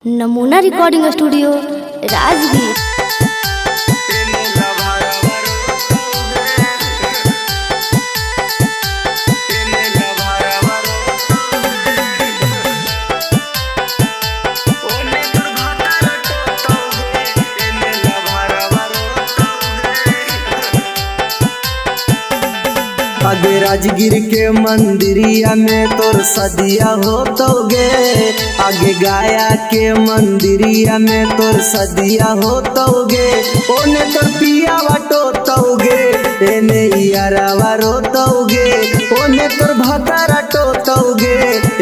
नमूना recording studio Rajgir. आगे राजगीर के मंदिरिया में तोर सदिया होतोगे, आगे गाया के मंदिरिया में तोर सदिया होतोगे। ओने तोर पिया टोतोगे, एने यारावा रोतोगे। ओने तोर भतारा टोतोगे,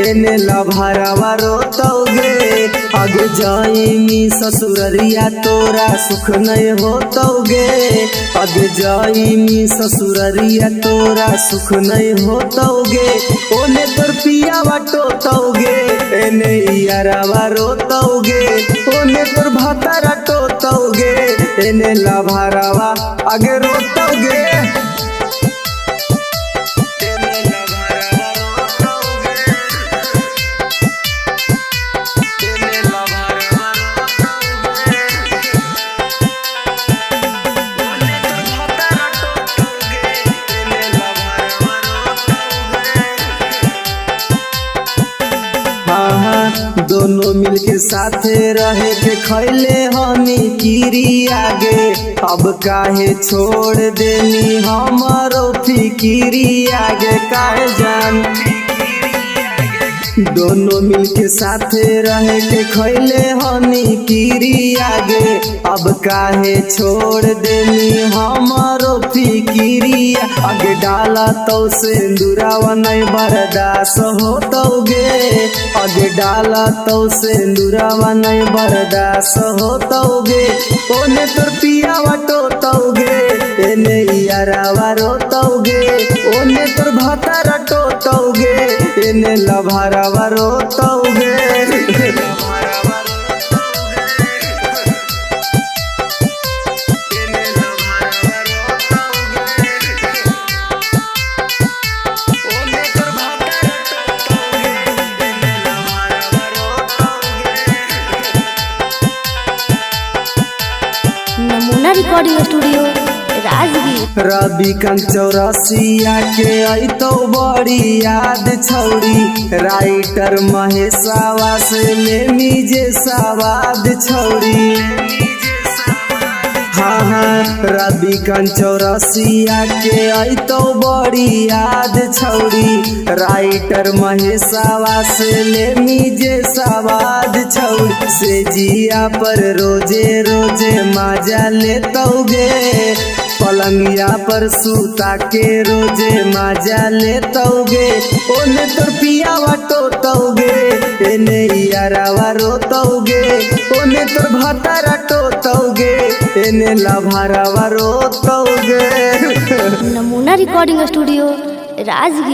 एने लभारावा रोतोगे। आगे जाइमी ससुररिया तोरा सुख नहीं होतोगे, आगे जाइमी ससुररिया तोरा सुख नहीं होतोगे। ओने तोर पिया टोतोगे, एने यारावा रोतोगे। ओने तोर भतारा टोतोगे, एने लभारावा आगे रोतोगे। दोनों मिलके साथे रहे के खैले हमी कीरी आगे, अब काहे छोड़ देनी हमारो फिकिरी आगे। काहे जान दोनों मिलके साथे रहे के खैले हमी कीरी आगे, अब काहे छोड़ देनी हमारो फिकिरी आगे। डाला तो सिंदूरावा नहीं बर्दाश्त होतोगे, आगे डाला तो सिंदूरावा नहीं बर्दाश्त होतोगे। ओने तोर पियावा टोतोगे, एने यारावा रोतोगे। ओने तोर भतारा टोतोगे, एने लभारावा रोतोगे। नमूना रिकॉर्डिंग स्टूडियो राजगीर। रवि कांत चौरसिया के आई तो बड़ी याद छौड़ी, राइटर महेशावा से लेमी जे सवाद छौड़ी। हाँ रवि कांत चौरसिया के आई तो बड़ी याद छौड़ी, राइटर महेशावा से लेमी जे सवाद छौड़ी। से जिया पर रोजे रोजे मजा लेतोगे, पलंगिया पर सूता के रोजे मजा लेतोगे। ओने तोर पियावा टोतोगे, एने यारावा रोतोगे। ओने तोर भतारा टोतोगे, एने लभारावा रोतोगे। नमूना रिकॉर्डिंग स्टूडियो राजगीर।